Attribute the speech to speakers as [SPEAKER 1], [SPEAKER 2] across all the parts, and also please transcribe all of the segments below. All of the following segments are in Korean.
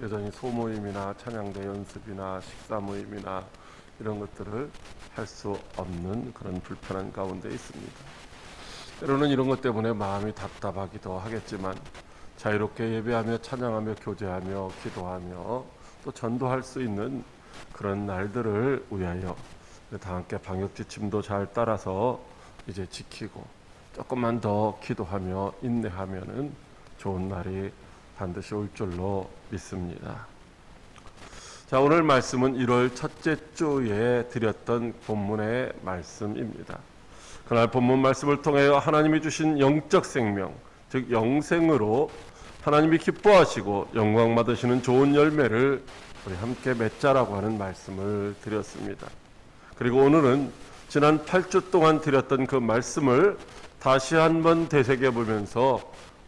[SPEAKER 1] 여전히 소모임이나 찬양대 연습이나 식사 모임이나 이런 것들을 할 수 없는 그런 불편한 가운데 있습니다. 때로는 이런 것 때문에 마음이 답답하기도 하겠지만 자유롭게 예배하며 찬양하며 교제하며 기도하며 또 전도할 수 있는 그런 날들을 위하여 다 함께 방역지침도 잘 따라서 이제 지키고 조금만 더 기도하며 인내하면은 좋은 날이 반드시 올 줄로 믿습니다. 자, 오늘 말씀은 1월 첫째 주에 드렸던 본문의 말씀입니다. 그날 본문 말씀을 통하여 하나님이 주신 영적 생명, 즉 영생으로 하나님이 기뻐하시고 영광 받으시는 좋은 열매를 우리 함께 맺자라고 하는 말씀을 드렸습니다. 그리고 오늘은 지난 8주 동안 드렸던 그 말씀을 다시 한번 되새겨 보면서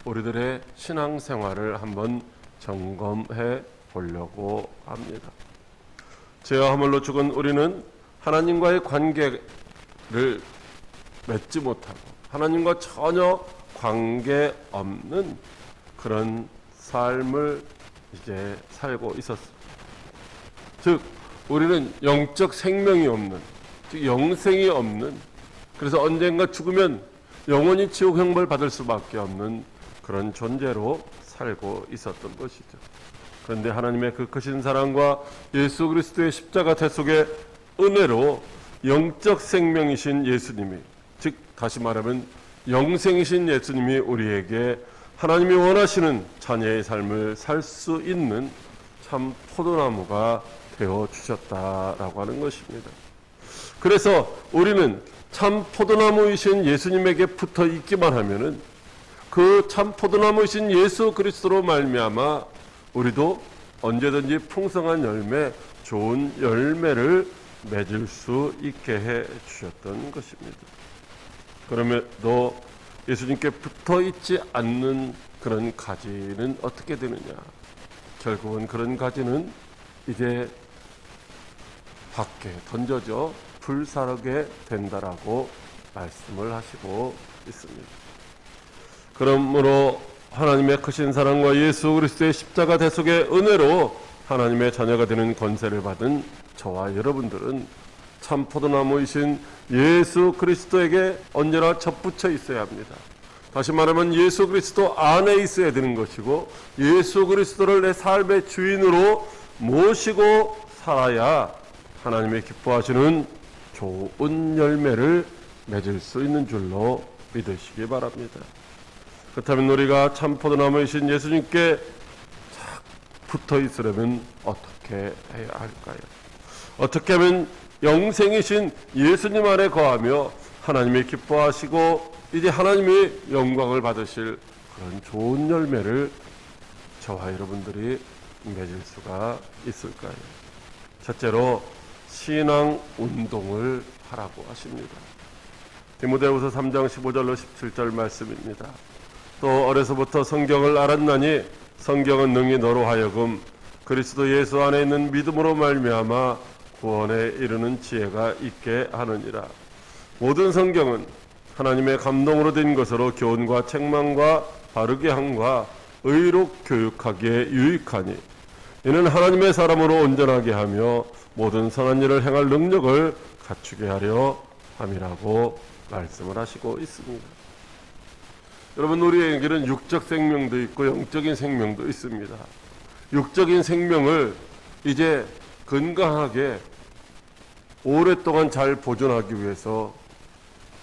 [SPEAKER 1] 우리들의 신앙생활을 한번 점검해 보려고 합니다. 죄와 허물로 죽은 우리는 하나님과의 관계를 맺지 못하고 하나님과 전혀 관계없는 그런 삶을 이제 살고 있었습니다. 즉 우리는 영적 생명이 없는, 즉 영생이 없는, 그래서 언젠가 죽으면 영원히 지옥 형벌 받을 수밖에 없는 그런 존재로 살고 있었던 것이죠. 그런데 하나님의 그 크신 사랑과 예수 그리스도의 십자가 대속의 은혜로 영적 생명이신 예수님이, 즉 다시 말하면 영생이신 예수님이 우리에게 하나님이 원하시는 자녀의 삶을 살 수 있는 참 포도나무가 되어 주셨다라고 하는 것입니다. 그래서 우리는 참 포도나무이신 예수님에게 붙어 있기만 하면은 그 참 포도나무이신 예수 그리스도로 말미암아 우리도 언제든지 풍성한 열매, 좋은 열매를 맺을 수 있게 해 주셨던 것입니다. 그럼에도 예수님께 붙어 있지 않는 그런 가지는 어떻게 되느냐? 결국은 그런 가지는 이제 밖에 던져져 불사르게 된다라고 말씀을 하시고 있습니다. 그러므로 하나님의 크신 사랑과 예수 그리스도의 십자가 대속의 은혜로 하나님의 자녀가 되는 권세를 받은 저와 여러분들은 참 포도나무이신 예수 그리스도에게 언제나 접붙여 있어야 합니다. 다시 말하면 예수 그리스도 안에 있어야 되는 것이고 예수 그리스도를 내 삶의 주인으로 모시고 살아야 하나님의 기뻐하시는 좋은 열매를 맺을 수 있는 줄로 믿으시기 바랍니다. 그렇다면 우리가 참 포도나무이신 예수님께 붙어 있으려면 어떻게 해야 할까요? 어떻게 하면 영생이신 예수님 안에 거하며 하나님이 기뻐하시고 이제 하나님이 영광을 받으실 그런 좋은 열매를 저와 여러분들이 맺을 수가 있을까요? 첫째로 신앙 운동을 하라고 하십니다. 디모데후서 3장 15절로 17절 말씀입니다. 또 어려서부터 성경을 알았나니 성경은 능히 너로 하여금 그리스도 예수 안에 있는 믿음으로 말미암아 구원에 이르는 지혜가 있게 하느니라. 모든 성경은 하나님의 감동으로 된 것으로 교훈과 책망과 바르게 함과 의로 교육하기에 유익하니 이는 하나님의 사람으로 온전하게 하며 모든 선한 일을 행할 능력을 갖추게 하려 함이라고 말씀을 하시고 있습니다. 여러분, 우리에게는 육적 생명도 있고 영적인 생명도 있습니다. 육적인 생명을 이제 건강하게 오랫동안 잘 보존하기 위해서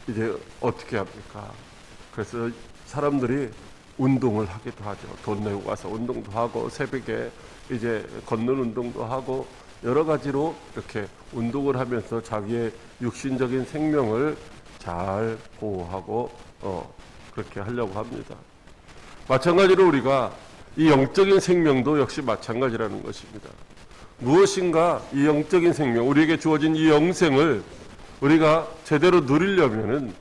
[SPEAKER 1] 이제 어떻게 합니까? 그래서 사람들이 운동을 하기도 하죠. 돈 내고 가서 운동도 하고 새벽에 이제 걷는 운동도 하고 여러 가지로 이렇게 운동을 하면서 자기의 육신적인 생명을 잘 보호하고 그렇게 하려고 합니다. 마찬가지로 우리가 이 영적인 생명도 역시 마찬가지라는 것입니다. 무엇인가 이 영적인 생명, 우리에게 주어진 이 영생을 우리가 제대로 누리려면은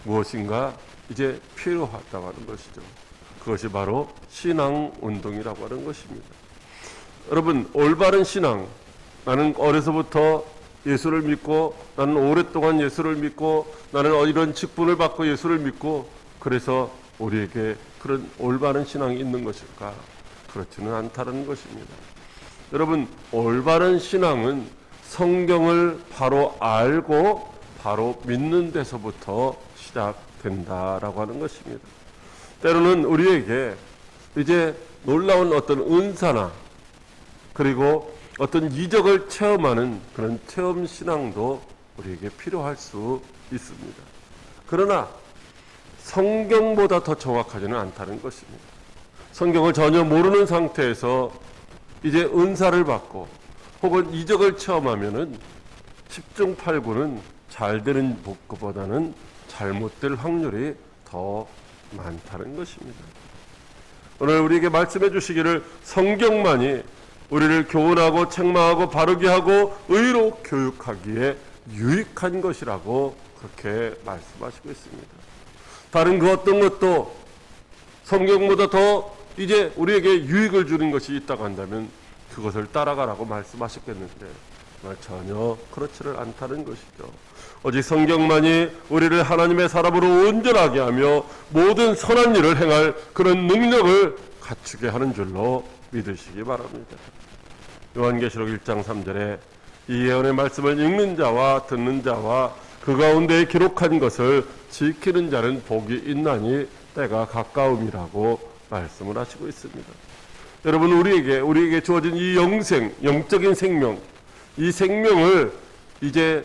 [SPEAKER 1] 무엇인가 이제 필요하다고 하는 것이죠. 그것이 바로 신앙 운동이라고 하는 것입니다. 여러분, 올바른 신앙, 나는 어려서부터 예수를 믿고 나는 오랫동안 예수를 믿고 나는 이런 직분을 받고 예수를 믿고 그래서 우리에게 그런 올바른 신앙이 있는 것일까? 그렇지는 않다는 것입니다. 여러분, 올바른 신앙은 성경을 바로 알고 바로 믿는 데서부터 시작된다라고 하는 것입니다. 때로는 우리에게 이제 놀라운 어떤 은사나 그리고 어떤 이적을 체험하는 그런 체험 신앙도 우리에게 필요할 수 있습니다. 그러나 성경보다 더 정확하지는 않다는 것입니다. 성경을 전혀 모르는 상태에서 이제 은사를 받고 혹은 이적을 체험하면은 10중 8구는 잘 되는 것보다는 잘못될 확률이 더 많다는 것입니다. 오늘 우리에게 말씀해 주시기를 성경만이 우리를 교훈하고 책망하고 바르게 하고 의로 교육하기에 유익한 것이라고 그렇게 말씀하시고 있습니다. 다른 그 어떤 것도 성경보다 더 이제 우리에게 유익을 주는 것이 있다고 한다면 그것을 따라가라고 말씀하셨겠는데 전혀 그렇지를 않다는 것이죠. 오직 성경만이 우리를 하나님의 사람으로 온전하게 하며 모든 선한 일을 행할 그런 능력을 갖추게 하는 줄로 믿으시기 바랍니다. 요한계시록 1장 3절에 이 예언의 말씀을 읽는 자와 듣는 자와 그 가운데에 기록한 것을 지키는 자는 복이 있나니 때가 가까움이라고 말씀을 하시고 있습니다. 여러분, 우리에게 주어진 이 영적인 생명, 이 생명을 이제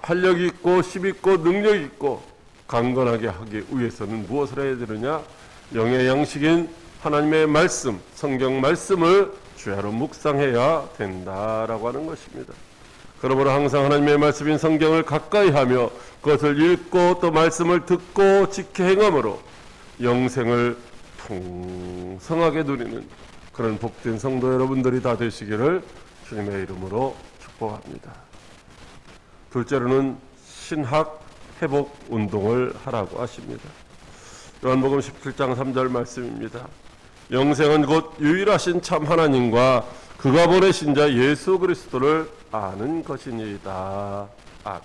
[SPEAKER 1] 활력 있고 힘 있고 능력 있고 강건하게 하기 위해서는 무엇을 해야 되느냐? 영의 양식인 하나님의 말씀, 성경 말씀을 주야로 묵상해야 된다라고 하는 것입니다. 그러므로 항상 하나님의 말씀인 성경을 가까이 하며 그것을 읽고 또 말씀을 듣고 지켜 행함으로 영생을 풍성하게 누리는 그런 복된 성도 여러분들이 다 되시기를 주님의 이름으로 축복합니다. 둘째로는 신학 회복 운동을 하라고 하십니다. 요한복음 17장 3절 말씀입니다. 영생은 곧 유일하신 참 하나님과 그가 보내신 자 예수 그리스도를 아는 것이니이다. 아멘.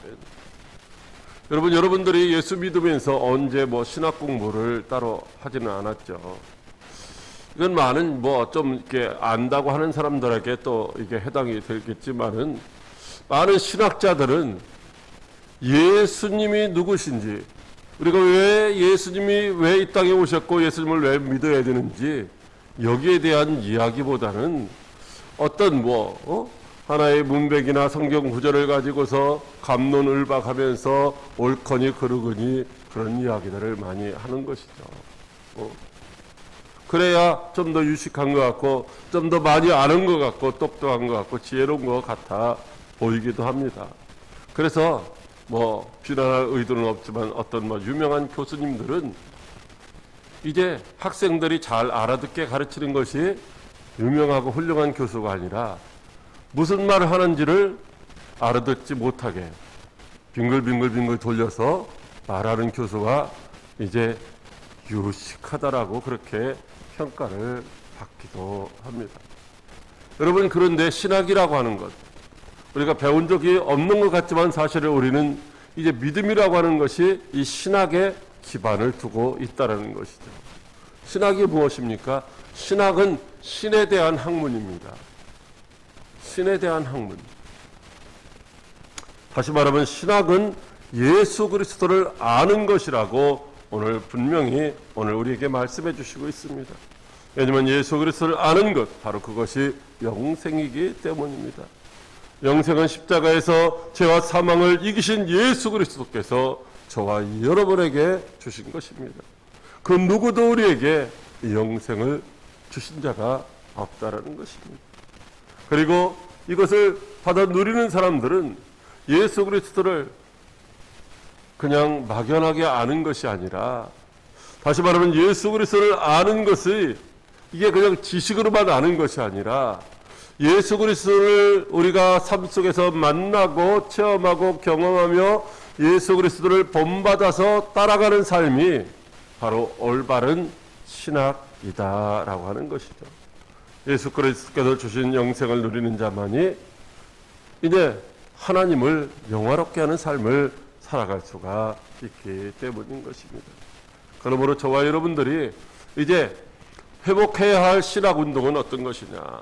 [SPEAKER 1] 여러분들이 예수 믿으면서 언제 신학 공부를 따로 하지는 않았죠. 이건 많은 좀 이렇게 안다고 하는 사람들에게 또 이게 해당이 되겠지만은 많은 신학자들은 예수님이 누구신지, 우리가 왜 예수님이 왜 이 땅에 오셨고 예수님을 왜 믿어야 되는지 여기에 대한 이야기보다는 어떤 하나의 문맥이나 성경 구절을 가지고서 갑론을박하면서 옳거니 그르거니 그런 이야기들을 많이 하는 것이죠. 그래야 좀 더 유식한 것 같고 좀 더 많이 아는 것 같고 똑똑한 것 같고 지혜로운 것 같아 보이기도 합니다. 그래서 비난할 의도는 없지만 어떤 유명한 교수님들은 이제 학생들이 잘 알아듣게 가르치는 것이 유명하고 훌륭한 교수가 아니라 무슨 말을 하는지를 알아듣지 못하게 빙글빙글 돌려서 말하는 교수가 이제 유식하다라고 그렇게 평가를 받기도 합니다. 여러분, 그런데 신학이라고 하는 것, 우리가 배운 적이 없는 것 같지만 사실은 우리는 이제 믿음이라고 하는 것이 이 신학에 기반을 두고 있다는 것이죠. 신학이 무엇입니까? 신학은 신에 대한 학문입니다. 신에 대한 학문. 다시 말하면 신학은 예수 그리스도를 아는 것이라고 오늘 분명히 우리에게 말씀해 주시고 있습니다. 왜냐하면 예수 그리스도를 아는 것, 바로 그것이 영생이기 때문입니다. 영생은 십자가에서 죄와 사망을 이기신 예수 그리스도께서 저와 여러분에게 주신 것입니다. 그 누구도 우리에게 영생을 주신 자가 없다라는 것입니다. 그리고 이것을 받아 누리는 사람들은 예수 그리스도를 그냥 막연하게 아는 것이 아니라, 다시 말하면 예수 그리스도를 아는 것이 이게 그냥 지식으로만 아는 것이 아니라 예수 그리스도를 우리가 삶 속에서 만나고 체험하고 경험하며 예수 그리스도를 본받아서 따라가는 삶이 바로 올바른 신학이다라고 하는 것이죠. 예수 그리스도께서 주신 영생을 누리는 자만이 이제 하나님을 영화롭게 하는 삶을 살아갈 수가 있기 때문인 것입니다. 그러므로 저와 여러분들이 이제 회복해야 할 신학 운동은 어떤 것이냐?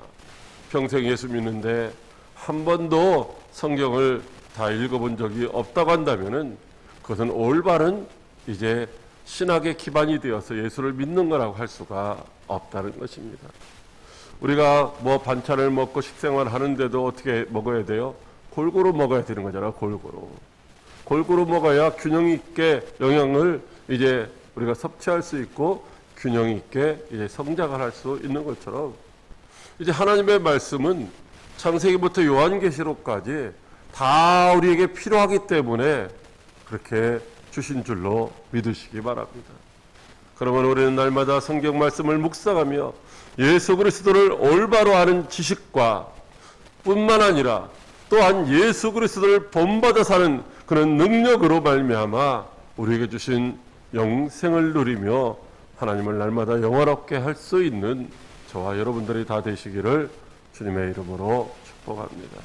[SPEAKER 1] 평생 예수 믿는데 한 번도 성경을 다 읽어본 적이 없다고 한다면은 그것은 올바른 이제 신학의 기반이 되어서 예수를 믿는 거라고 할 수가 없다는 것입니다. 우리가 뭐 반찬을 먹고 식생활 하는데도 어떻게 먹어야 돼요? 골고루 먹어야 되는 거잖아요. 골고루 먹어야 균형 있게 영양을 이제 우리가 섭취할 수 있고 균형 있게 이제 성장을 할 수 있는 것처럼 이제 하나님의 말씀은 창세기부터 요한계시록까지 다 우리에게 필요하기 때문에 그렇게 주신 줄로 믿으시기 바랍니다. 그러면 우리는 날마다 성경 말씀을 묵상하며 예수 그리스도를 올바로 아는 지식과 뿐만 아니라 또한 예수 그리스도를 본받아 사는 그런 능력으로 말미암아 우리에게 주신 영생을 누리며 하나님을 날마다 영화롭게 할 수 있는 저와 여러분들이 다 되시기를 주님의 이름으로 축복합니다.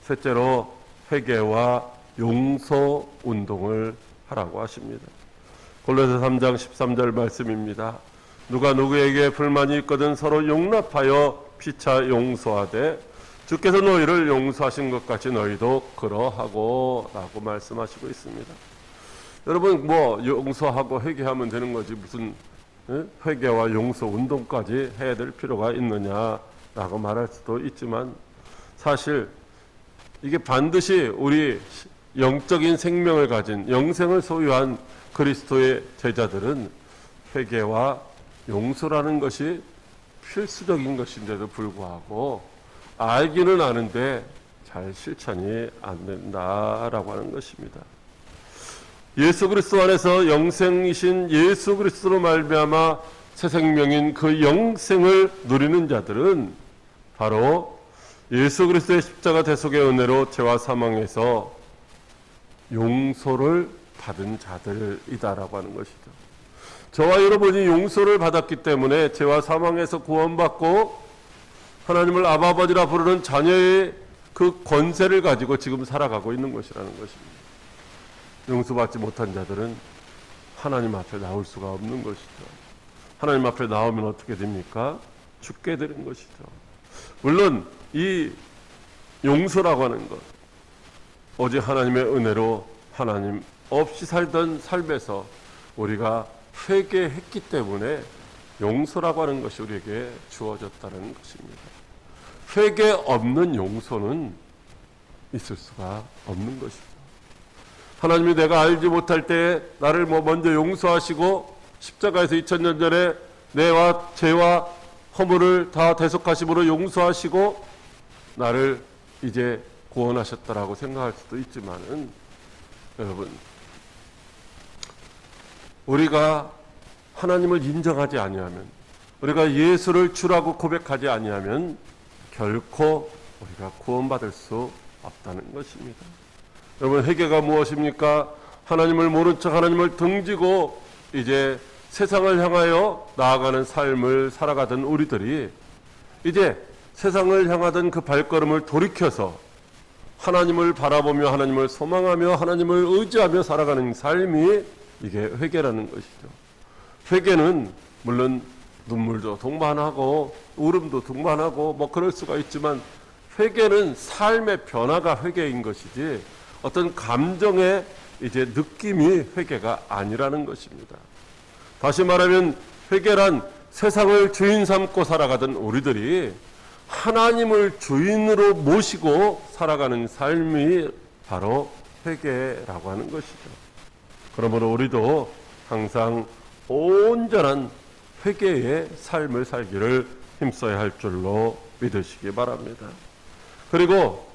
[SPEAKER 1] 셋째로 회개와 용서 운동을 하라고 하십니다. 골로새 3장 13절 말씀입니다. 누가 누구에게 불만이 있거든 서로 용납하여 피차 용서하되 주께서 너희를 용서하신 것 같이 너희도 그러하고 라고 말씀하시고 있습니다. 여러분 뭐 용서하고 회개하면 되는 거지 무슨 회개와 용서 운동까지 해야 될 필요가 있느냐라고 말할 수도 있지만 사실 이게 반드시 우리 영적인 생명을 가진 영생을 소유한 그리스도의 제자들은 회개와 용서라는 것이 필수적인 것인데도 불구하고 알기는 아는데 잘 실천이 안 된다라고 하는 것입니다. 예수 그리스도 안에서 영생이신 예수 그리스도로 말미암아 새 생명인 그 영생을 누리는 자들은 바로 예수 그리스도의 십자가 대속의 은혜로 죄와 사망에서 용서를 받은 자들이다라고 하는 것이죠. 저와 여러분이 용서를 받았기 때문에 죄와 사망에서 구원받고 하나님을 아버지라 부르는 자녀의 그 권세를 가지고 지금 살아가고 있는 것이라는 것입니다. 용서받지 못한 자들은 하나님 앞에 나올 수가 없는 것이죠. 하나님 앞에 나오면 어떻게 됩니까? 죽게 되는 것이죠. 물론 이 용서라고 하는 것, 오직 하나님의 은혜로 하나님 없이 살던 삶에서 우리가 회개했기 때문에 용서라고 하는 것이 우리에게 주어졌다는 것입니다. 회개 없는 용서는 있을 수가 없는 것이죠. 하나님이 내가 알지 못할 때 나를 먼저 용서하시고 십자가에서 2000년 전에 내와 죄와 허물을 다 대속하심으로 용서하시고 나를 이제 구원하셨다라고 생각할 수도 있지만은 여러분 우리가 하나님을 인정하지 아니하면 우리가 예수를 주라고 고백하지 아니하면 결코 우리가 구원받을 수 없다는 것입니다. 여러분 회개가 무엇입니까? 하나님을 모른 척 하나님을 등지고 이제 세상을 향하여 나아가는 삶을 살아가던 우리들이 이제 세상을 향하던 그 발걸음을 돌이켜서 하나님을 바라보며 하나님을 소망하며 하나님을 의지하며 살아가는 삶이 이게 회개라는 것이죠. 회개는 물론 눈물도 동반하고 울음도 동반하고 뭐 그럴 수가 있지만 회개는 삶의 변화가 회개인 것이지 어떤 감정의 이제 느낌이 회개가 아니라는 것입니다. 다시 말하면 회개란 세상을 주인 삼고 살아가던 우리들이 하나님을 주인으로 모시고 살아가는 삶이 바로 회개라고 하는 것이죠. 그러므로 우리도 항상 온전한 회개의 삶을 살기를 힘써야 할 줄로 믿으시기 바랍니다. 그리고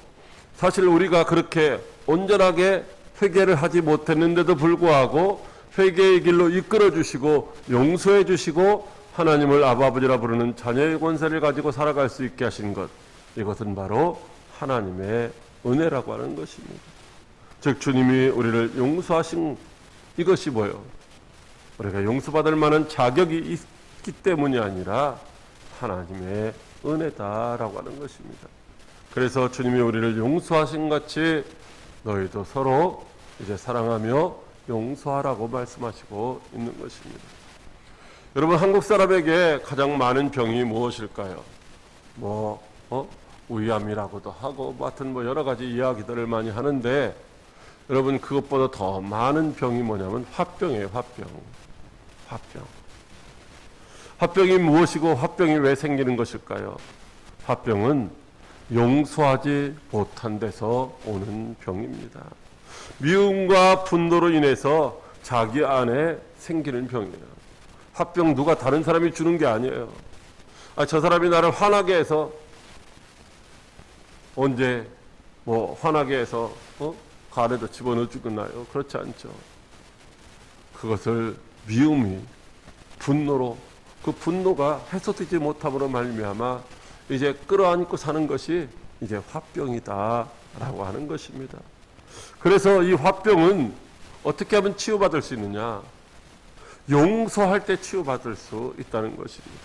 [SPEAKER 1] 사실 우리가 그렇게 온전하게 회개를 하지 못했는데도 불구하고 회개의 길로 이끌어 주시고 용서해 주시고 하나님을 아버지라 부르는 자녀의 권세를 가지고 살아갈 수 있게 하신 것, 이것은 바로 하나님의 은혜라고 하는 것입니다. 즉 주님이 우리를 용서하신 이것이 뭐예요? 우리가 용서받을 만한 자격이 있기 때문이 아니라 하나님의 은혜다라고 하는 것입니다. 그래서 주님이 우리를 용서하신 같이 너희도 서로 이제 사랑하며 용서하라고 말씀하시고 있는 것입니다. 여러분, 한국 사람에게 가장 많은 병이 무엇일까요? 위암이라고도 하고 하여튼 여러 가지 이야기들을 많이 하는데, 여러분, 그것보다 더 많은 병이 뭐냐면 화병이에요. 화병이 무엇이고 화병이 왜 생기는 것일까요? 화병은 용서하지 못한 데서 오는 병입니다. 미움과 분노로 인해서 자기 안에 생기는 병이에요. 화병 누가 다른 사람이 주는 게 아니에요. 저 사람이 나를 화나게 해서 언제 화나게 해서 간에도 집어넣어 주겠나요? 그렇지 않죠. 그것을 미움이 분노로, 그 분노가 해소되지 못함으로 말미암아 이제 끌어안고 사는 것이 이제 화병이다라고 하는 것입니다. 그래서 이 화병은 어떻게 하면 치유받을 수 있느냐? 용서할 때 치유받을 수 있다는 것입니다.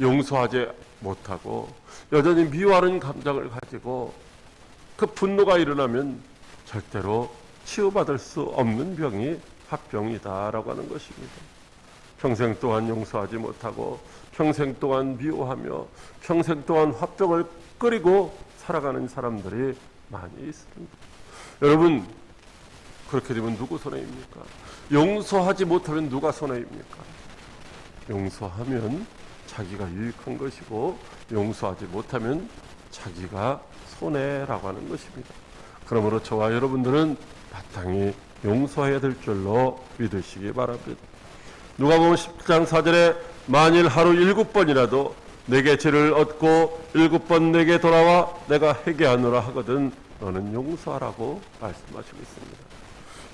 [SPEAKER 1] 용서하지 못하고 여전히 미워하는 감정을 가지고 그 분노가 일어나면 절대로 치유받을 수 없는 병이 화병이다라고 하는 것입니다. 평생 동안 용서하지 못하고 평생 동안 미워하며 평생 동안 화병을 끓이고 살아가는 사람들이 많이 있습니다. 여러분, 그렇게 되면 누구 손해입니까? 용서하지 못하면 누가 손해입니까? 용서하면 자기가 유익한 것이고 용서하지 못하면 자기가 손해라고 하는 것입니다. 그러므로 저와 여러분들은 마땅히 용서해야 될 줄로 믿으시기 바랍니다. 누가복음 10장 4절에 만일 하루 7번이라도 내게 죄를 얻고 7번 내게 돌아와 내가 회개하노라 하거든 너는 용서하라고 말씀하시고 있습니다.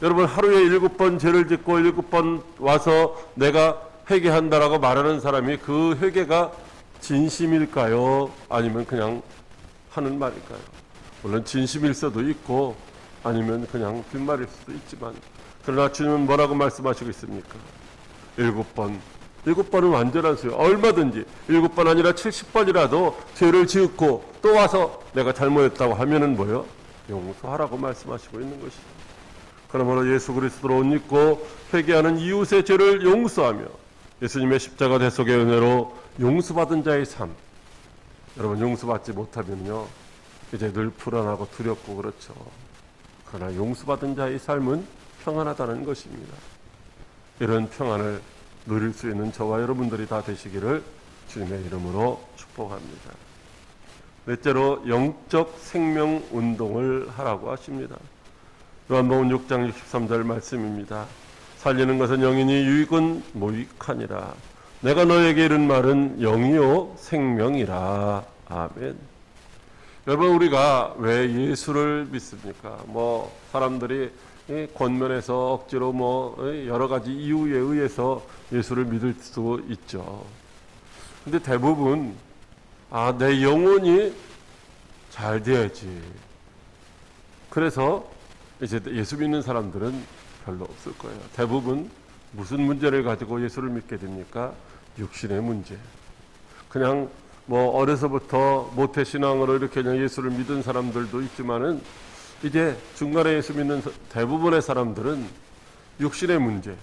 [SPEAKER 1] 여러분, 하루에 7번 죄를 짓고 7번 와서 내가 회개한다라고 말하는 사람이 그 회개가 진심일까요? 아니면 그냥 하는 말일까요? 물론 진심일 수도 있고 아니면 그냥 빈말일 수도 있지만, 그러나 주님은 뭐라고 말씀하시고 있습니까? 7번은 완전한 수요. 얼마든지 7번 아니라 70번이라도 죄를 지었고 또 와서 내가 잘못했다고 하면은 뭐요? 용서하라고 말씀하시고 있는 것이죠. 그러므로 예수 그리스도로 옷 입고 회개하는 이웃의 죄를 용서하며 예수님의 십자가 대속의 은혜로 용서받은 자의 삶. 여러분, 용서받지 못하면요 이제 늘 불안하고 두렵고 그렇죠. 그러나 용서받은 자의 삶은 평안하다는 것입니다. 이런 평안을 누릴 수 있는 저와 여러분들이 다 되시기를 주님의 이름으로 축복합니다. 넷째로 영적 생명 운동을 하라고 하십니다. 요한복음 6장 63절 말씀입니다. 살리는 것은 영이니 유익은 무익하니라. 내가 너에게 이른 말은 영이요 생명이라. 아멘. 여러분, 우리가 왜 예수를 믿습니까? 사람들이 권면에서 억지로 여러 가지 이유에 의해서 예수를 믿을 수 있죠. 근데 대부분 내 영혼이 잘 돼야지. 그래서 이제 예수 믿는 사람들은 별로 없을 거예요. 대부분 무슨 문제를 가지고 예수를 믿게 됩니까? 육신의 문제. 그냥 어려서부터 모태신앙으로 이렇게 그냥 예수를 믿은 사람들도 있지만은 이제 중간에 예수 믿는 대부분의 사람들은 육신의 문제,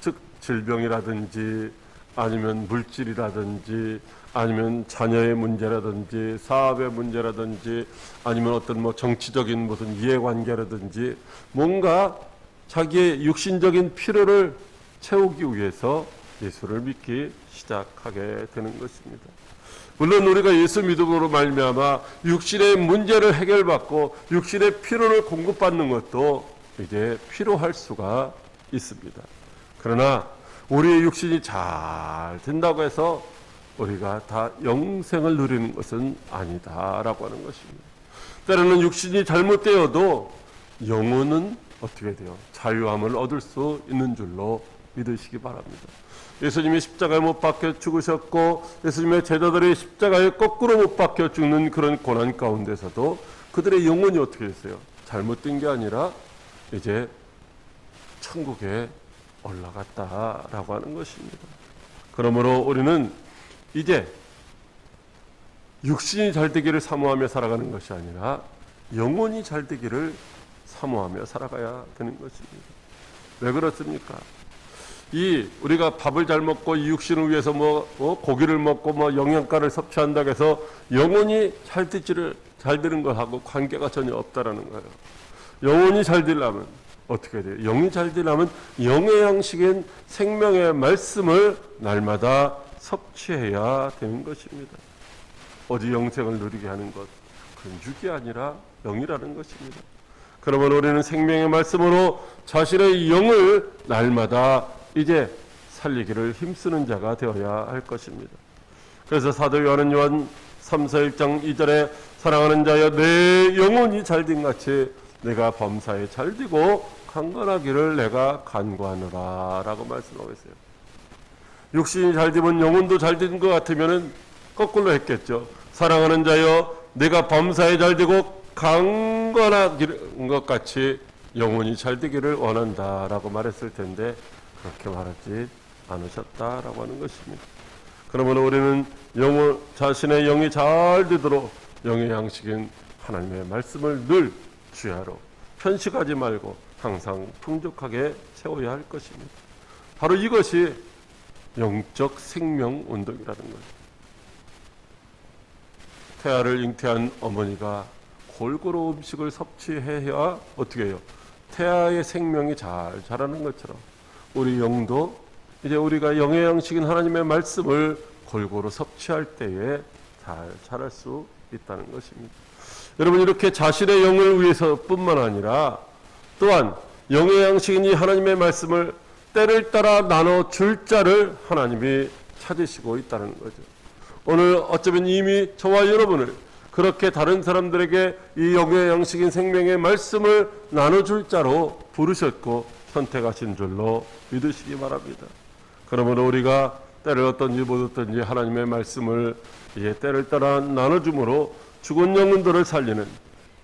[SPEAKER 1] 즉 질병이라든지 아니면 물질이라든지 아니면 자녀의 문제라든지 사업의 문제라든지 아니면 어떤 정치적인 무슨 이해관계라든지 뭔가 자기의 육신적인 필요를 채우기 위해서 예수를 믿기 시작하게 되는 것입니다. 물론 우리가 예수 믿음으로 말미암아 육신의 문제를 해결받고 육신의 필요를 공급받는 것도 이제 필요할 수가 있습니다. 그러나 우리의 육신이 잘 된다고 해서 우리가 다 영생을 누리는 것은 아니다라고 하는 것입니다. 때로는 육신이 잘못되어도 영혼은 어떻게 돼요? 자유함을 얻을 수 있는 줄로 믿으시기 바랍니다. 예수님이 십자가에 못 박혀 죽으셨고 예수님의 제자들이 십자가에 거꾸로 못 박혀 죽는 그런 고난 가운데서도 그들의 영혼이 어떻게 됐어요? 잘못된 게 아니라 이제 천국에 올라갔다라고 하는 것입니다. 그러므로 우리는 이제 육신이 잘 되기를 사모하며 살아가는 것이 아니라 영혼이 잘 되기를 사모하며 살아가야 되는 것입니다. 왜 그렇습니까? 우리가 밥을 잘 먹고 이 육신을 위해서 고기를 먹고 영양가를 섭취한다고 해서 영혼이 잘 되는 것하고 관계가 전혀 없다라는 거예요. 영혼이 잘 되려면 어떻게 돼요? 영이 잘 되려면 영의 양식인 생명의 말씀을 날마다 섭취해야 되는 것입니다. 어디 영생을 누리게 하는 것, 그건 육이 아니라 영이라는 것입니다. 그러면 우리는 생명의 말씀으로 자신의 영을 날마다 이제 살리기를 힘쓰는 자가 되어야 할 것입니다. 그래서 사도 요한 3서 1장 2절에 사랑하는 자여 내 영혼이 잘된 같이 내가 범사에 잘되고 강건하기를 내가 간구하노라 라고 말씀하고 있어요. 육신이 잘되면 영혼도 잘된 것 같으면 거꾸로 했겠죠. 사랑하는 자여 내가 범사에 잘되고 강건한 것 같이 영혼이 잘되기를 원한다라고 말했을 텐데 그렇게 말하지 않으셨다라고 하는 것입니다. 그러면 우리는 자신의 영이 잘 되도록 영의 양식인 하나님의 말씀을 늘 주야로 편식하지 말고 항상 풍족하게 채워야 할 것입니다. 바로 이것이 영적 생명 운동이라는 거죠. 태아를 잉태한 어머니가 골고루 음식을 섭취해야 어떻게 해요? 태아의 생명이 잘 자라는 것처럼 우리 영도 이제 우리가 영의 양식인 하나님의 말씀을 골고루 섭취할 때에 잘 자랄 수 있다는 것입니다. 여러분 이렇게 자신의 영을 위해서뿐만 아니라 또한 영의 양식인 이 하나님의 말씀을 때를 따라 나눠줄 자를 하나님이 찾으시고 있다는 거죠. 오늘 어쩌면 이미 저와 여러분을 그렇게 다른 사람들에게 이 영의 양식인 생명의 말씀을 나눠줄 자로 부르셨고 선택하신 줄로 믿으시기 바랍니다. 그러므로 우리가 때를 어떤지 못 어떤지 하나님의 말씀을 이제 때를 따라 나눠줌으로 죽은 영혼들을 살리는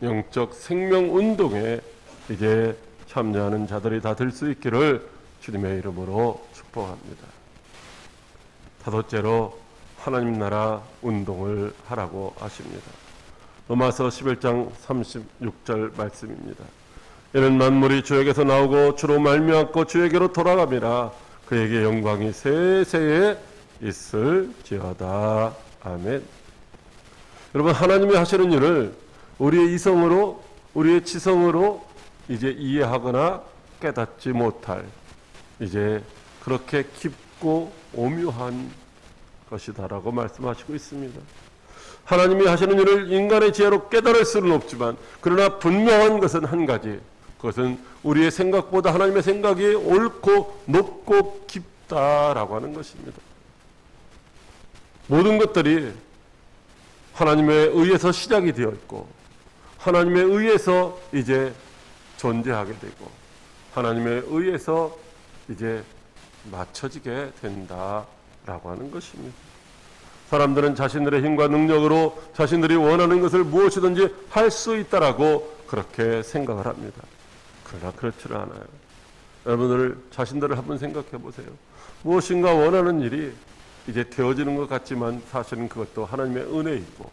[SPEAKER 1] 영적 생명 운동에 이제 참여하는 자들이 다 될 수 있기를 주님의 이름으로 축복합니다. 다섯째로 하나님 나라 운동을 하라고 하십니다. 로마서 11장 36절 말씀입니다. 이는 만물이 주에게서 나오고 주로 말미암고 주에게로 돌아갑니다. 그에게 영광이 세세에 있을지어다. 아멘. 여러분 하나님이 하시는 일을 우리의 이성으로 우리의 지성으로 이제 이해하거나 깨닫지 못할 이제 그렇게 깊고 오묘한 것이다라고 말씀하시고 있습니다. 하나님이 하시는 일을 인간의 지혜로 깨달을 수는 없지만 그러나 분명한 것은 한 가지, 그것은 우리의 생각보다 하나님의 생각이 옳고 높고 깊다라고 하는 것입니다. 모든 것들이 하나님에 의해서 시작이 되어 있고 하나님에 의해서 이제 존재하게 되고 하나님에 의해서 이제 맞춰지게 된다라고 하는 것입니다. 사람들은 자신들의 힘과 능력으로 자신들이 원하는 것을 무엇이든지 할 수 있다라고 그렇게 생각을 합니다. 그러나 그렇지는 않아요. 여러분들 자신들을 한번 생각해 보세요. 무엇인가 원하는 일이 이제 되어지는 것 같지만 사실은 그것도 하나님의 은혜이고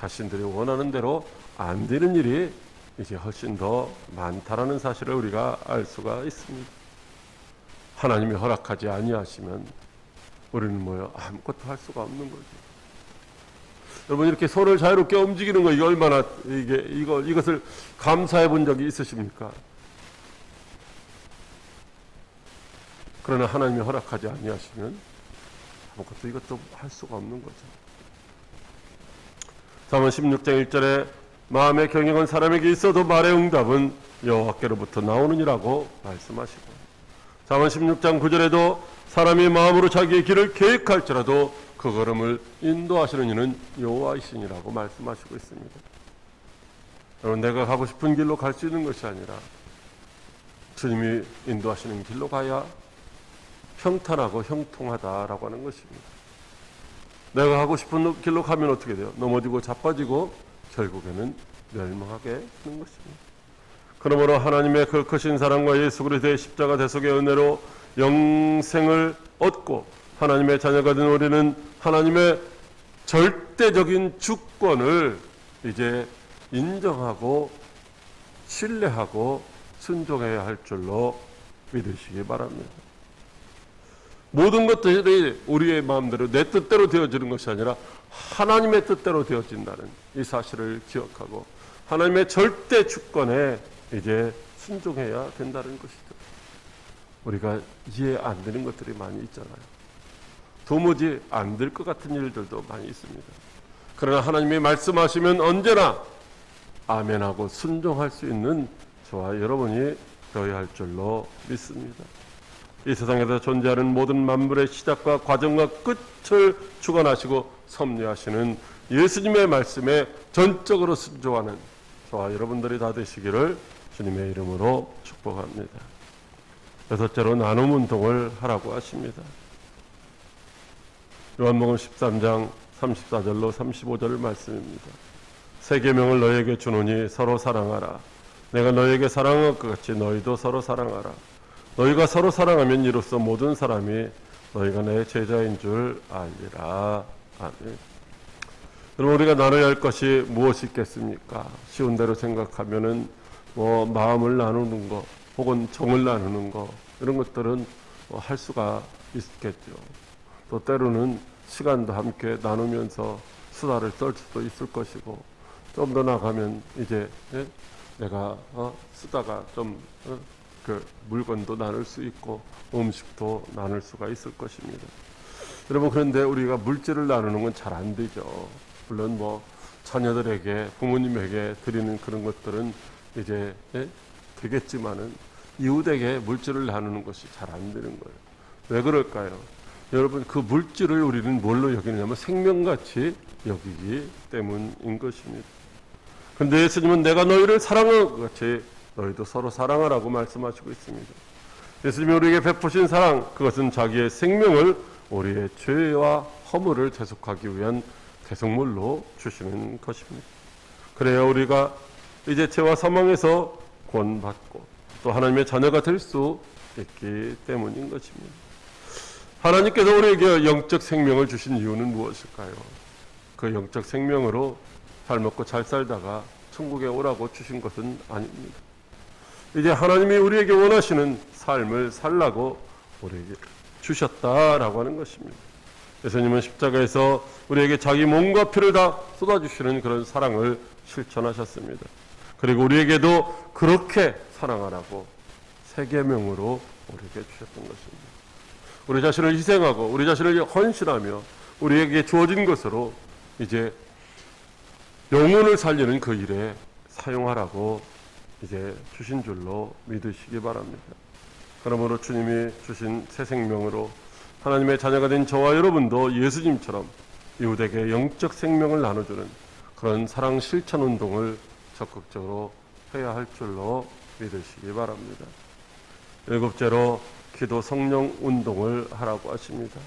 [SPEAKER 1] 자신들이 원하는 대로 안 되는 일이 이제 훨씬 더 많다라는 사실을 우리가 알 수가 있습니다. 하나님이 허락하지 아니하시면 우리는 뭐요? 아무것도 할 수가 없는 거죠. 여러분 이렇게 손을 자유롭게 움직이는 거 이게 얼마나 이것을 감사해 본 적이 있으십니까? 그러나 하나님이 허락하지 아니하시면 아무것도 이것도 할 수가 없는 거죠. 잠언 16장 1절에 마음의 경영은 사람에게 있어도 말의 응답은 여호와께로부터 나오느니라고 말씀하시고 잠언 16장 9절에도 사람이 마음으로 자기의 길을 계획할지라도 그 걸음을 인도하시는 이는 여호와이시니라고 말씀하시고 있습니다. 여러분 내가 가고 싶은 길로 갈 수 있는 것이 아니라 주님이 인도하시는 길로 가야 평탄하고 형통하다라고 하는 것입니다. 내가 가고 싶은 길로 가면 어떻게 돼요? 넘어지고 자빠지고 결국에는 멸망하게 되는 것입니다. 그러므로 하나님의 그 크신 사랑과 예수 그리스도의 십자가 대속의 은혜로 영생을 얻고 하나님의 자녀가 된 우리는 하나님의 절대적인 주권을 이제 인정하고 신뢰하고 순종해야 할 줄로 믿으시기 바랍니다. 모든 것들이 우리의 마음대로 내 뜻대로 되어지는 것이 아니라 하나님의 뜻대로 되어진다는 이 사실을 기억하고 하나님의 절대 주권에 이제 순종해야 된다는 것이죠. 우리가 이해 안 되는 것들이 많이 있잖아요. 도무지 안 될 것 같은 일들도 많이 있습니다. 그러나 하나님이 말씀하시면 언제나 아멘하고 순종할 수 있는 저와 여러분이 되어야 할 줄로 믿습니다. 이 세상에서 존재하는 모든 만물의 시작과 과정과 끝을 주관하시고 섭리하시는 예수님의 말씀에 전적으로 순종하는 저와 여러분들이 다 되시기를 주님의 이름으로 축복합니다. 여섯째로 나눔 운동을 하라고 하십니다. 요한복음 13장 34절로 35절 말씀입니다. 새 계명을 너희에게 주노니 서로 사랑하라. 내가 너희에게 사랑한 것 같이 너희도 서로 사랑하라. 너희가 서로 사랑하면 이로써 모든 사람이 너희가 내 제자인 줄 알리라. 아멘. 그럼 우리가 나눠야 할 것이 무엇이 있겠습니까? 쉬운 대로 생각하면은 마음을 나누는 거 혹은 정을 나누는 거 이런 것들은 할 수가 있겠죠. 또 때로는 시간도 함께 나누면서 수다를 떨 수도 있을 것이고 좀 더 나가면 이제 내가 쓰다가 좀 그 물건도 나눌 수 있고 음식도 나눌 수가 있을 것입니다. 여러분 그런데 우리가 물질을 나누는 건 잘 안 되죠. 물론 자녀들에게 부모님에게 드리는 그런 것들은 이제 되겠지만은 이웃에게 물질을 나누는 것이 잘 안 되는 거예요. 왜 그럴까요? 여러분 그 물질을 우리는 뭘로 여기느냐면 생명같이 여기기 때문인 것입니다. 그런데 예수님은 내가 너희를 사랑한 것 같이 너희도 서로 사랑하라고 말씀하시고 있습니다. 예수님이 우리에게 베푸신 사랑 그것은 자기의 생명을 우리의 죄와 허물을 대속하기 위한 대속물로 주시는 것입니다. 그래야 우리가 이제 죄와 사망에서 구원받고 또 하나님의 자녀가 될 수 있기 때문인 것입니다. 하나님께서 우리에게 영적 생명을 주신 이유는 무엇일까요? 그 영적 생명으로 잘 먹고 잘 살다가 천국에 오라고 주신 것은 아닙니다. 이제 하나님이 우리에게 원하시는 삶을 살라고 우리에게 주셨다라고 하는 것입니다. 예수님은 십자가에서 우리에게 자기 몸과 피를 다 쏟아주시는 그런 사랑을 실천하셨습니다. 그리고 우리에게도 그렇게 사랑하라고 새 계명으로 우리에게 주셨던 것입니다. 우리 자신을 희생하고 우리 자신을 헌신하며 우리에게 주어진 것으로 이제 영혼을 살리는 그 일에 사용하라고 이제 주신 줄로 믿으시기 바랍니다. 그러므로 주님이 주신 새 생명으로 하나님의 자녀가 된 저와 여러분도 예수님처럼 이웃에게 영적 생명을 나눠주는 그런 사랑 실천 운동을 적극적으로 해야 할 줄로 믿으시기 바랍니다. 일곱째로 기도 성령 운동을 하라고 하십니다.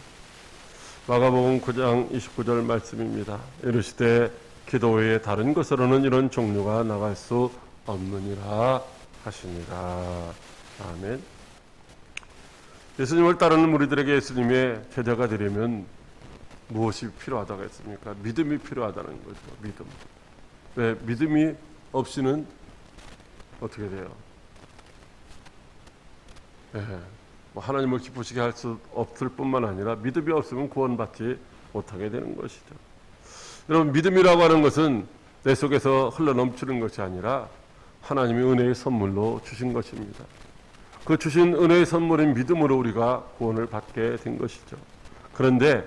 [SPEAKER 1] 마가복음 9장 29절 말씀입니다. 이르시되 기도 외에 다른 것으로는 이런 종류가 나갈 수 없느니라 하시니라. 아멘. 예수님을 따르는 우리들에게 예수님의 제자가 되려면 무엇이 필요하다고 했습니까? 믿음이 필요하다는 거죠. 믿음. 왜? 믿음이 없이는 어떻게 돼요? 하나님을 기쁘시게 할 수 없을 뿐만 아니라 믿음이 없으면 구원받지 못하게 되는 것이죠. 여러분 믿음이라고 하는 것은 내 속에서 흘러넘치는 것이 아니라 하나님이 은혜의 선물로 주신 것입니다. 그 주신 은혜의 선물인 믿음으로 우리가 구원을 받게 된 것이죠. 그런데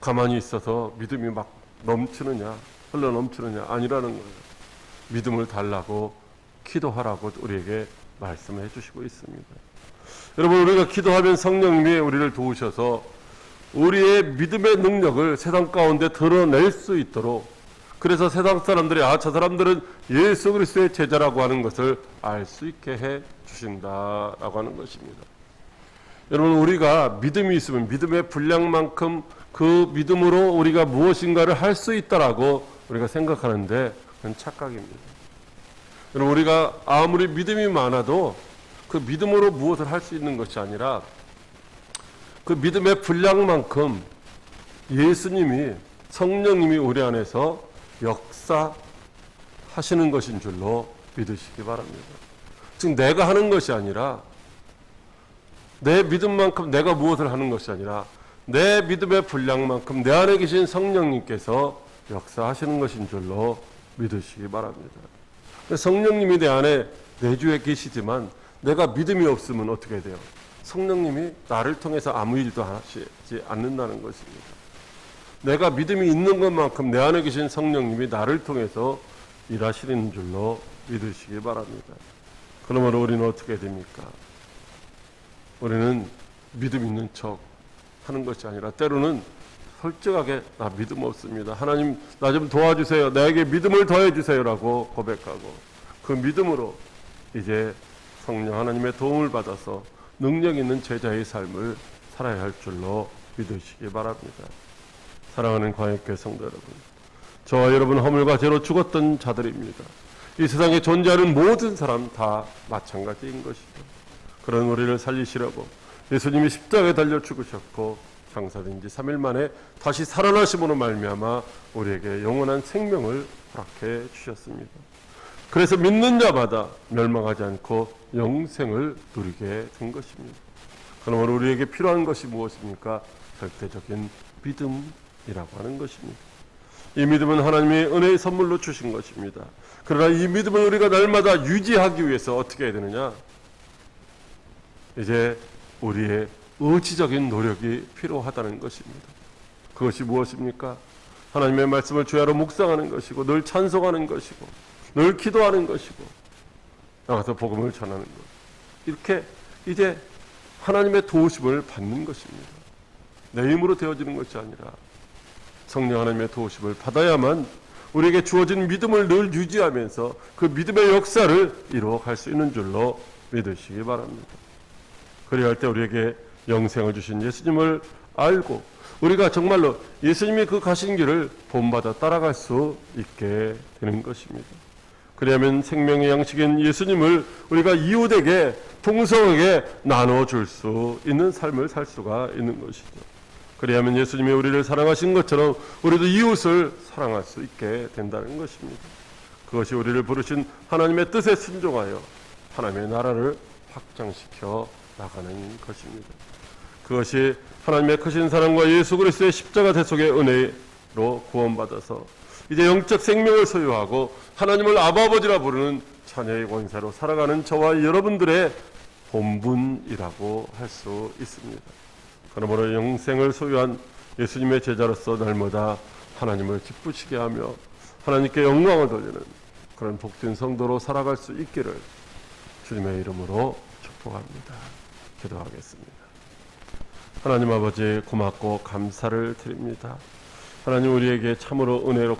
[SPEAKER 1] 가만히 있어서 믿음이 막 넘치느냐 흘러넘치느냐 아니라는 거예요. 믿음을 달라고 기도하라고 우리에게 말씀해 주시고 있습니다. 여러분 우리가 기도하면 성령님이 우리를 도우셔서 우리의 믿음의 능력을 세상 가운데 드러낼 수 있도록 그래서 세상 사람들이 저 사람들은 예수 그리스도의 제자라고 하는 것을 알 수 있게 해 주신다라고 하는 것입니다. 여러분 우리가 믿음이 있으면 믿음의 분량만큼 그 믿음으로 우리가 무엇인가를 할 수 있다라고 우리가 생각하는데 그건 착각입니다. 여러분 우리가 아무리 믿음이 많아도 그 믿음으로 무엇을 할 수 있는 것이 아니라 그 믿음의 분량만큼 예수님이 성령님이 우리 안에서 역사하시는 것인 줄로 믿으시기 바랍니다. 즉 내가 하는 것이 아니라 내 믿음만큼 내가 무엇을 하는 것이 아니라 내 믿음의 분량만큼 내 안에 계신 성령님께서 역사하시는 것인 줄로 믿으시기 바랍니다. 성령님이 내 안에 내주에 계시지만 내가 믿음이 없으면 어떻게 돼요? 성령님이 나를 통해서 아무 일도 하시지 않는다는 것입니다. 내가 믿음이 있는 것만큼 내 안에 계신 성령님이 나를 통해서 일하시는 줄로 믿으시기 바랍니다. 그러므로 우리는 어떻게 됩니까? 우리는 믿음 있는 척 하는 것이 아니라 때로는 솔직하게 나 믿음 없습니다. 하나님 나 좀 도와주세요. 나에게 믿음을 더해 주세요라고 고백하고 그 믿음으로 이제 성령 하나님의 도움을 받아서 능력 있는 제자의 삶을 살아야 할 줄로 믿으시기 바랍니다. 사랑하는 광역교회 성도 여러분, 저와 여러분 허물과 죄로 죽었던 자들입니다. 이 세상에 존재하는 모든 사람 다 마찬가지인 것이죠. 그런 우리를 살리시려고 예수님이 십자가에 달려 죽으셨고 장사된 지 3일 만에 다시 살아나심으로 말미암아 우리에게 영원한 생명을 허락해 주셨습니다. 그래서 믿는 자마다 멸망하지 않고 영생을 누리게 된 것입니다. 그러므로 우리에게 필요한 것이 무엇입니까? 절대적인 믿음이라고 하는 것입니다. 이 믿음은 하나님의 은혜의 선물로 주신 것입니다. 그러나 이 믿음을 우리가 날마다 유지하기 위해서 어떻게 해야 되느냐? 이제 우리의 의지적인 노력이 필요하다는 것입니다. 그것이 무엇입니까? 하나님의 말씀을 주야로 묵상하는 것이고 늘 찬송하는 것이고 늘 기도하는 것이고 나가서 복음을 전하는 것. 이렇게 이제 하나님의 도우심을 받는 것입니다. 내 힘으로 되어지는 것이 아니라 성령 하나님의 도우심을 받아야만 우리에게 주어진 믿음을 늘 유지하면서 그 믿음의 역사를 이루어갈 수 있는 줄로 믿으시기 바랍니다. 그래야 할 때 우리에게 영생을 주신 예수님을 알고 우리가 정말로 예수님이 그 가신 길을 본받아 따라갈 수 있게 되는 것입니다. 그래야면 생명의 양식인 예수님을 우리가 이웃에게 풍성하게 나눠줄 수 있는 삶을 살 수가 있는 것이죠. 그래야면 예수님이 우리를 사랑하신 것처럼 우리도 이웃을 사랑할 수 있게 된다는 것입니다. 그것이 우리를 부르신 하나님의 뜻에 순종하여 하나님의 나라를 확장시켜 나가는 것입니다. 그것이 하나님의 크신 사랑과 예수 그리스도의 십자가 대속의 은혜로 구원받아서 이제 영적 생명을 소유하고 하나님을 아버지라 부르는 자녀의 권세로 살아가는 저와 여러분들의 본분이라고 할 수 있습니다. 그러므로 영생을 소유한 예수님의 제자로서 날마다 하나님을 기쁘시게 하며 하나님께 영광을 돌리는 그런 복된 성도로 살아갈 수 있기를 주님의 이름으로 축복합니다. 기도하겠습니다. 하나님 아버지 고맙고 감사를 드립니다. 하나님 우리에게 참으로 은혜롭고